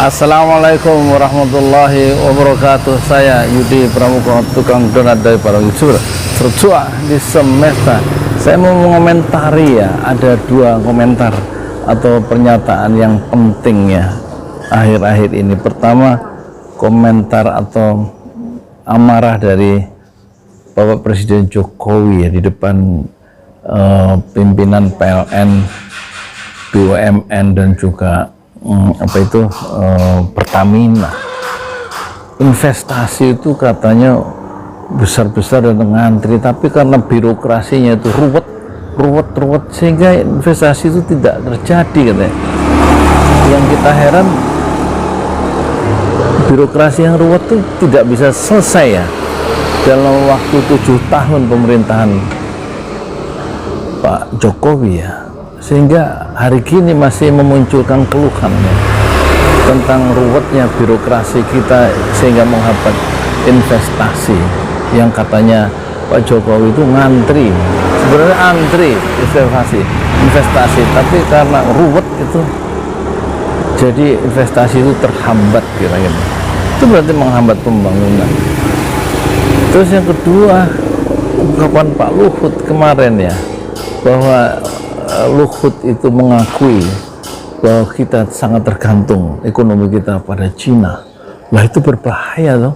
Assalamualaikum warahmatullahi wabarakatuh. Saya Yudi Pramuka, tukang donat dari Parangitsur. Tercua di semesta. Saya mau mengomentari ya, ada dua komentar atau pernyataan yang penting ya akhir-akhir ini. Pertama, komentar atau amarah dari Bapak Presiden Jokowi ya, di depan pimpinan PLN, BUMN dan juga Pertamina. Investasi itu katanya besar-besar dan ngantri, tapi karena birokrasinya itu ruwet sehingga investasi itu tidak terjadi katanya. Yang kita heran, birokrasi yang ruwet itu tidak bisa selesai ya dalam waktu 7 tahun pemerintahan Pak Jokowi ya, sehingga hari kini masih memunculkan keluhan ya, tentang ruwetnya birokrasi kita sehingga menghambat investasi yang katanya Pak Jokowi itu ngantri, sebenarnya antri investasi, tapi karena ruwet itu jadi investasi itu terhambat kira-kira. Itu berarti menghambat pembangunan. Terus yang kedua, ungkapan Pak Luhut kemarin ya, bahwa Luhut itu mengakui bahwa kita sangat tergantung ekonomi kita pada Cina. Lah itu berbahaya loh.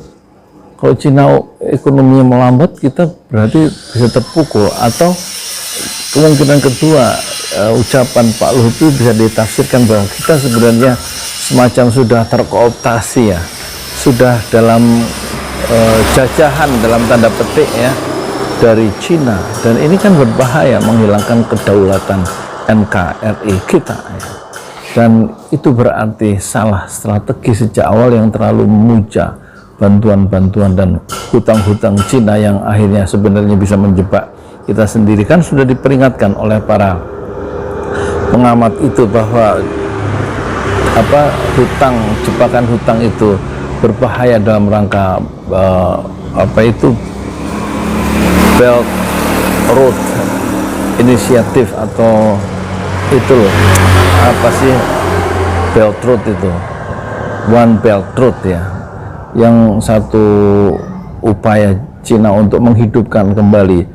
Kalau Cina ekonominya melambat, kita berarti bisa terpukul. Atau kemungkinan kedua, ucapan Pak Luhut itu bisa ditafsirkan bahwa kita sebenarnya semacam sudah terkooptasi ya, sudah dalam jajahan dalam tanda petik ya dari Cina, dan ini kan berbahaya, menghilangkan kedaulatan NKRI kita ya. Dan itu berarti salah strategi sejak awal yang terlalu memuja bantuan-bantuan dan hutang-hutang Cina yang akhirnya sebenarnya bisa menjebak kita sendiri. Kan sudah diperingatkan oleh para pengamat itu bahwa jebakan hutang itu berbahaya dalam rangka Belt Road Initiative atau itu loh, Belt Road itu, One Belt Road ya, yang satu upaya Cina untuk menghidupkan kembali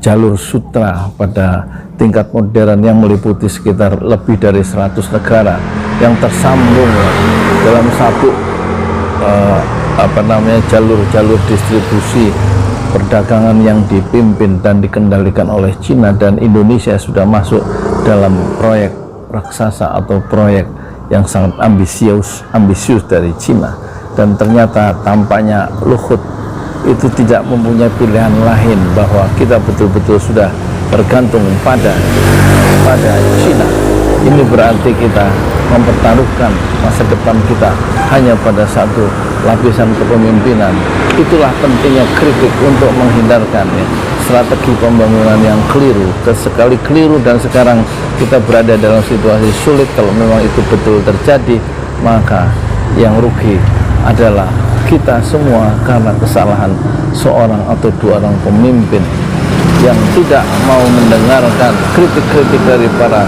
jalur sutra pada tingkat modern yang meliputi sekitar lebih dari 100 negara yang tersambung ya, dalam satu jalur distribusi perdagangan yang dipimpin dan dikendalikan oleh Cina, dan Indonesia sudah masuk dalam proyek raksasa atau proyek yang sangat ambisius dari Cina. Dan ternyata tampaknya Luhut itu tidak mempunyai pilihan lain, bahwa kita betul-betul sudah bergantung pada Cina. Ini berarti kita mempertaruhkan masa depan kita hanya pada satu lapisan kepemimpinan. Itulah pentingnya kritik untuk menghindarkan ya, strategi pembangunan yang keliru. Sekali keliru dan sekarang kita berada dalam situasi sulit. Kalau memang itu betul terjadi, maka yang rugi adalah kita semua karena kesalahan seorang atau dua orang pemimpin yang tidak mau mendengarkan kritik-kritik dari para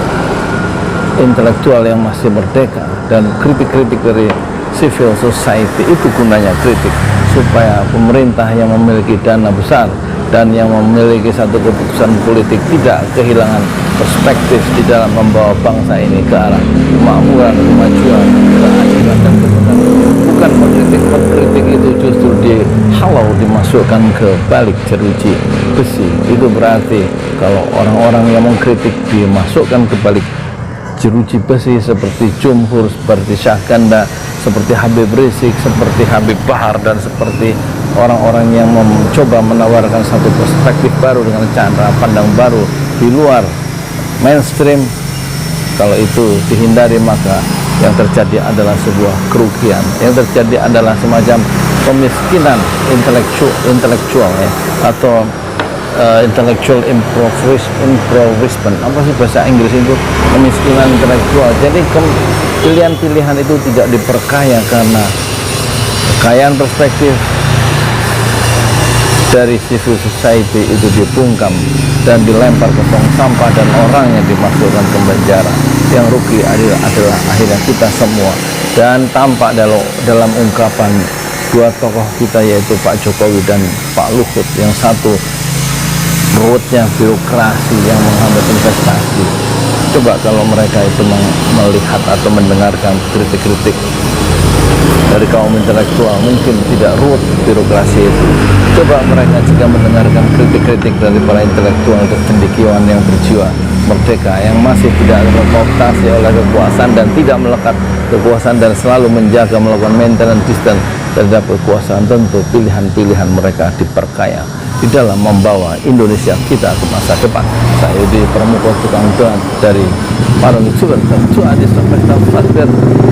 intelektual yang masih merdeka dan kritik-kritik dari civil society. Itu gunanya kritik, supaya pemerintah yang memiliki dana besar dan yang memiliki satu keputusan politik tidak kehilangan perspektif di dalam membawa bangsa ini ke arah kemakmuran, kemajuan, keadilan dan kebenaran. Bukan mengkritik itu justru dihalau, dimasukkan ke balik jeruji besi. Itu berarti kalau orang-orang yang mengkritik dimasukkan ke balik jeruji besi, seperti Jumhur, seperti Syahganda, seperti Habib Rizik, seperti Habib Bahar, dan seperti orang-orang yang mencoba menawarkan satu perspektif baru dengan cara pandang baru di luar mainstream. Kalau itu dihindari, maka yang terjadi adalah sebuah kerugian, yang terjadi adalah semacam pemiskinan intelektual ya, atau intellectual impoverishment, apa sih bahasa Inggris itu, kemiskinan intelektual. Jadi pilihan-pilihan itu tidak diperkaya karena kekayaan perspektif dari civil society itu dibungkam dan dilempar ke tong sampah dan orangnya dimasukkan ke penjara. Yang rugi adalah akhirnya kita semua. Dan tampak dalam ungkapan dua tokoh kita, yaitu Pak Jokowi dan Pak Luhut, yang satu ruwetnya birokrasi yang menghambat investasi. Coba kalau mereka itu melihat atau mendengarkan kritik-kritik dari kaum intelektual, mungkin tidak ruwet birokrasi itu. Coba mereka jika mendengarkan kritik-kritik dari para intelektual dan cendekiawan yang berjiwa merdeka, yang masih tidak terkooptasi oleh kekuasaan dan tidak melekat kekuasaan dan selalu menjaga, melakukan maintenance distance terhadap kekuasaan, tentu pilihan-pilihan mereka diperkaya di dalam membawa Indonesia kita ke masa depan. Saya di Pramuka, tukang doa dari Parung Juven, doa di Sabir,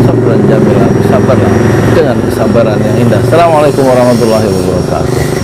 sabran jamilah, sabarlah dengan kesabaran yang indah. Assalamualaikum warahmatullahi wabarakatuh.